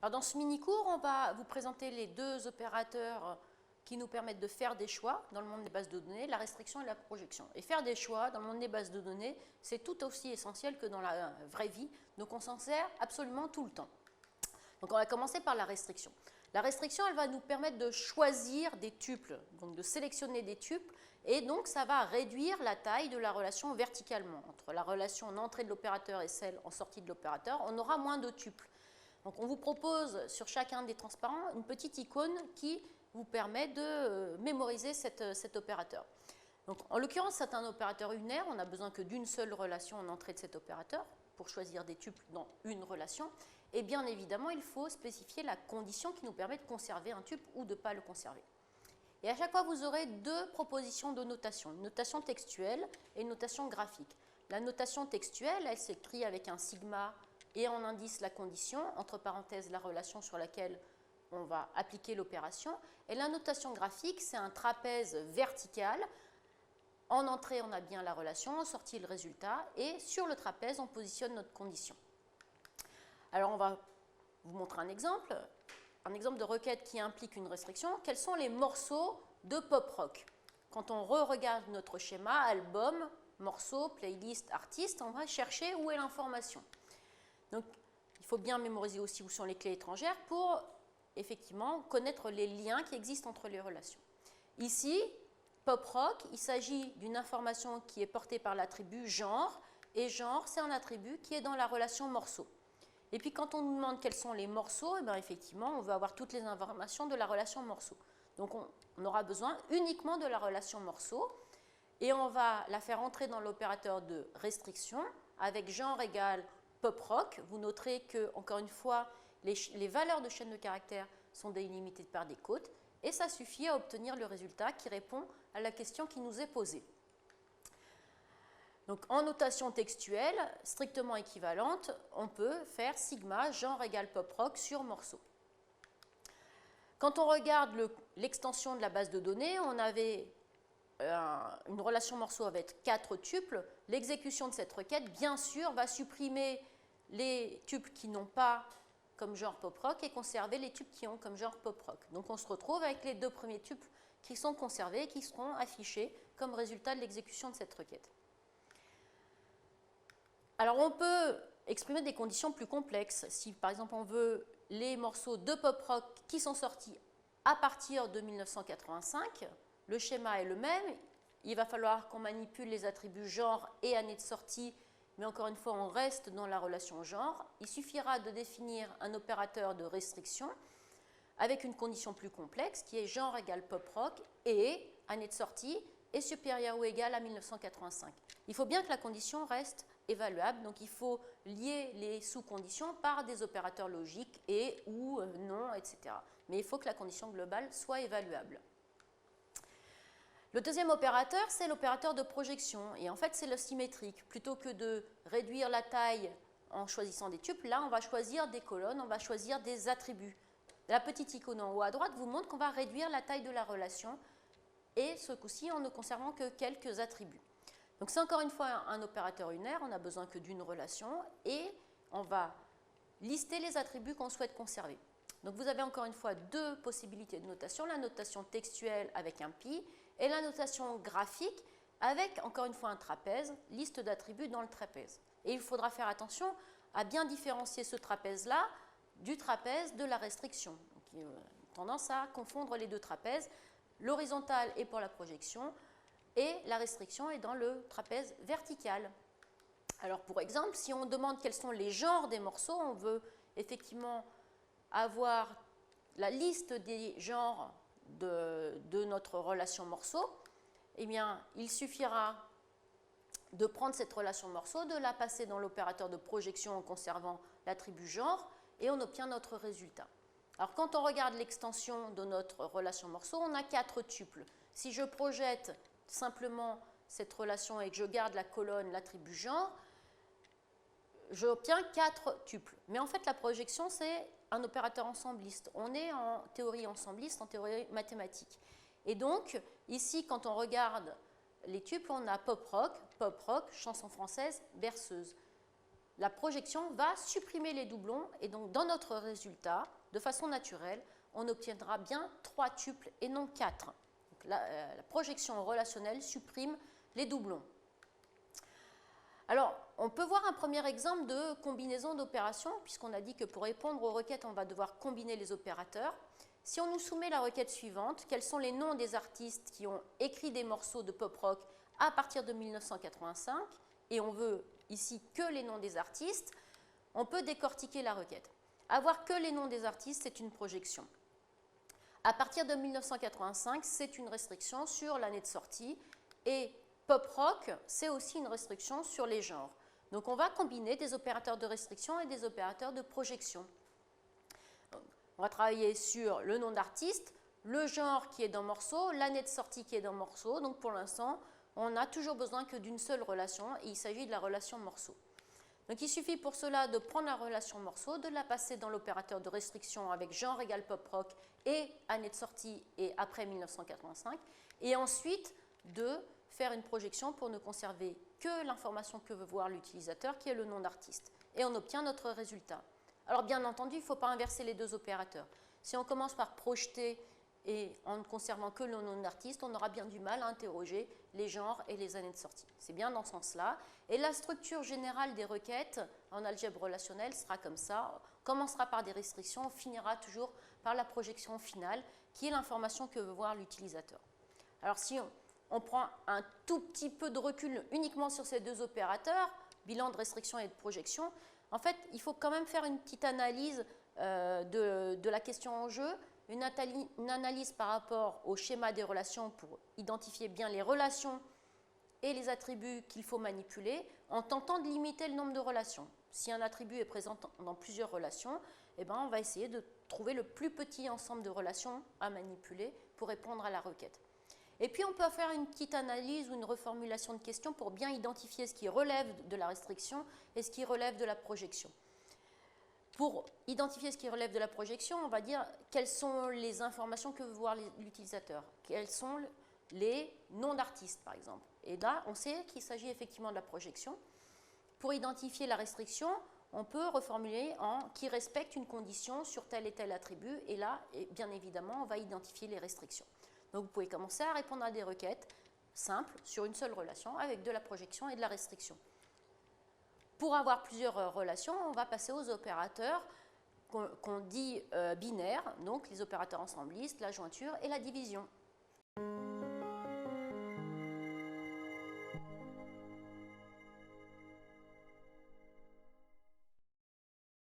Alors dans ce mini-cours, on va vous présenter les deux opérateurs qui nous permettent de faire des choix dans le monde des bases de données, la restriction et la projection. Et faire des choix dans le monde des bases de données, c'est tout aussi essentiel que dans la vraie vie, donc on s'en sert absolument tout le temps. Donc on va commencer par la restriction. La restriction, elle va nous permettre de choisir des tuples, donc de sélectionner des tuples, et donc ça va réduire la taille de la relation verticalement. Entre la relation en entrée de l'opérateur et celle en sortie de l'opérateur, on aura moins de tuples. Donc on vous propose sur chacun des transparents une petite icône qui vous permet de mémoriser cet opérateur. Donc, en l'occurrence, c'est un opérateur unaire, on n'a besoin que d'une seule relation en entrée de cet opérateur pour choisir des tuples dans une relation. Et bien évidemment, il faut spécifier la condition qui nous permet de conserver un tuple ou de ne pas le conserver. Et à chaque fois, vous aurez deux propositions de notation, une notation textuelle et une notation graphique. La notation textuelle, elle s'écrit avec un sigma et en indice la condition, entre parenthèses la relation sur laquelle on va appliquer l'opération. Et la notation graphique, c'est un trapèze vertical. En entrée, on a bien la relation, en sortie, le résultat. Et sur le trapèze, on positionne notre condition. Alors, on va vous montrer un exemple de requête qui implique une restriction. Quels sont les morceaux de pop rock? Quand on re-regarde notre schéma, album, morceau, playlist, artiste, on va chercher où est l'information. Donc, il faut bien mémoriser aussi où sont les clés étrangères pour effectivement connaître les liens qui existent entre les relations. Ici, pop rock, il s'agit d'une information qui est portée par l'attribut genre, et genre, c'est un attribut qui est dans la relation morceau. Et puis quand on nous demande quels sont les morceaux, et bien effectivement, on veut avoir toutes les informations de la relation morceau. Donc on aura besoin uniquement de la relation morceau, et on va la faire entrer dans l'opérateur de restriction avec genre égale pop rock. Vous noterez que, encore une fois, les valeurs de chaîne de caractères sont délimitées par des côtes et ça suffit à obtenir le résultat qui répond à la question qui nous est posée. Donc en notation textuelle strictement équivalente, on peut faire sigma genre égale pop rock sur morceau. Quand on regarde l'extension de la base de données, on avait une relation morceau avec 4 tuples. L'exécution de cette requête, bien sûr, va supprimer les tuples qui n'ont pas comme genre pop rock et conserver les tuples qui ont comme genre pop rock. Donc on se retrouve avec les deux premiers tuples qui sont conservés et qui seront affichés comme résultat de l'exécution de cette requête. Alors on peut exprimer des conditions plus complexes. Si par exemple on veut les morceaux de pop rock qui sont sortis à partir de 1985, le schéma est le même. Il va falloir qu'on manipule les attributs genre et année de sortie, mais encore une fois, on reste dans la relation genre. Il suffira de définir un opérateur de restriction avec une condition plus complexe qui est genre égale pop rock et année de sortie est supérieure ou égale à 1985. Il faut bien que la condition reste évaluable, donc il faut lier les sous-conditions par des opérateurs logiques et ou non, etc. Mais il faut que la condition globale soit évaluable. Le deuxième opérateur, c'est l'opérateur de projection. Et en fait, c'est le symétrique. Plutôt que de réduire la taille en choisissant des tuples, là, on va choisir des colonnes, on va choisir des attributs. La petite icône en haut à droite vous montre qu'on va réduire la taille de la relation, et ce coup-ci en ne conservant que quelques attributs. Donc c'est encore une fois un opérateur unaire, on n'a besoin que d'une relation, et on va lister les attributs qu'on souhaite conserver. Donc vous avez encore une fois deux possibilités de notation, la notation textuelle avec un pi, et la notation graphique avec, encore une fois, un trapèze, liste d'attributs dans le trapèze. Et il faudra faire attention à bien différencier ce trapèze-là du trapèze de la restriction. Donc, il y a tendance à confondre les deux trapèzes. L'horizontale est pour la projection et la restriction est dans le trapèze vertical. Alors, pour exemple, si on demande quels sont les genres des morceaux, on veut effectivement avoir la liste des genres de notre relation morceau, eh bien, il suffira de prendre cette relation morceau, de la passer dans l'opérateur de projection en conservant l'attribut genre, et on obtient notre résultat. Alors, quand on regarde l'extension de notre relation morceau, on a 4 tuples. Si je projette simplement cette relation et que je garde la colonne, l'attribut genre, j'obtiens 4 tuples. Mais en fait, la projection, c'est un opérateur ensembliste. On est en théorie ensembliste, en théorie mathématique. Et donc, ici, quand on regarde les tuples, on a pop rock, chanson française, berceuse. la projection va supprimer les doublons et donc dans notre résultat, de façon naturelle, on obtiendra bien 3 tuples et non 4. Donc la projection relationnelle supprime les doublons. Alors, on peut voir un premier exemple de combinaison d'opérations, puisqu'on a dit que pour répondre aux requêtes, on va devoir combiner les opérateurs. Si on nous soumet la requête suivante, quels sont les noms des artistes qui ont écrit des morceaux de pop rock à partir de 1985, et on veut ici que les noms des artistes, on peut décortiquer la requête. Avoir que les noms des artistes, c'est une projection. À partir de 1985, c'est une restriction sur l'année de sortie, et pop rock, c'est aussi une restriction sur les genres. Donc on va combiner des opérateurs de restriction et des opérateurs de projection. On va travailler sur le nom d'artiste, le genre qui est dans morceau, l'année de sortie qui est dans morceau. Donc pour l'instant, on n'a toujours besoin que d'une seule relation, et il s'agit de la relation morceau. Donc il suffit pour cela de prendre la relation morceau, de la passer dans l'opérateur de restriction avec genre égale pop rock et année de sortie et après 1985, et ensuite de faire une projection pour ne conserver que l'information que veut voir l'utilisateur, qui est le nom d'artiste. Et on obtient notre résultat. Alors bien entendu, il ne faut pas inverser les deux opérateurs. Si on commence par projeter et en ne conservant que le nom d'artiste, on aura bien du mal à interroger les genres et les années de sortie. C'est bien dans ce sens-là. Et la structure générale des requêtes en algèbre relationnelle sera comme ça. On commencera par des restrictions, on finira toujours par la projection finale, qui est l'information que veut voir l'utilisateur. Alors si on prend un tout petit peu de recul uniquement sur ces deux opérateurs, bilan de restriction et de projection, en fait, il faut quand même faire une petite analyse de la question en jeu, une analyse par rapport au schéma des relations pour identifier bien les relations et les attributs qu'il faut manipuler en tentant de limiter le nombre de relations. Si un attribut est présent dans plusieurs relations, eh ben, on va essayer de trouver le plus petit ensemble de relations à manipuler pour répondre à la requête. Et puis on peut faire une petite analyse ou une reformulation de question pour bien identifier ce qui relève de la restriction et ce qui relève de la projection. Pour identifier ce qui relève de la projection, on va dire quelles sont les informations que veut voir l'utilisateur, quels sont les noms d'artistes par exemple. Et là, on sait qu'il s'agit effectivement de la projection. Pour identifier la restriction, on peut reformuler en qui respecte une condition sur tel et tel attribut, et là, bien évidemment, on va identifier les restrictions. Donc vous pouvez commencer à répondre à des requêtes simples sur une seule relation avec de la projection et de la restriction. Pour avoir plusieurs relations, on va passer aux opérateurs qu'on dit binaires, donc les opérateurs ensemblistes, la jointure et la division.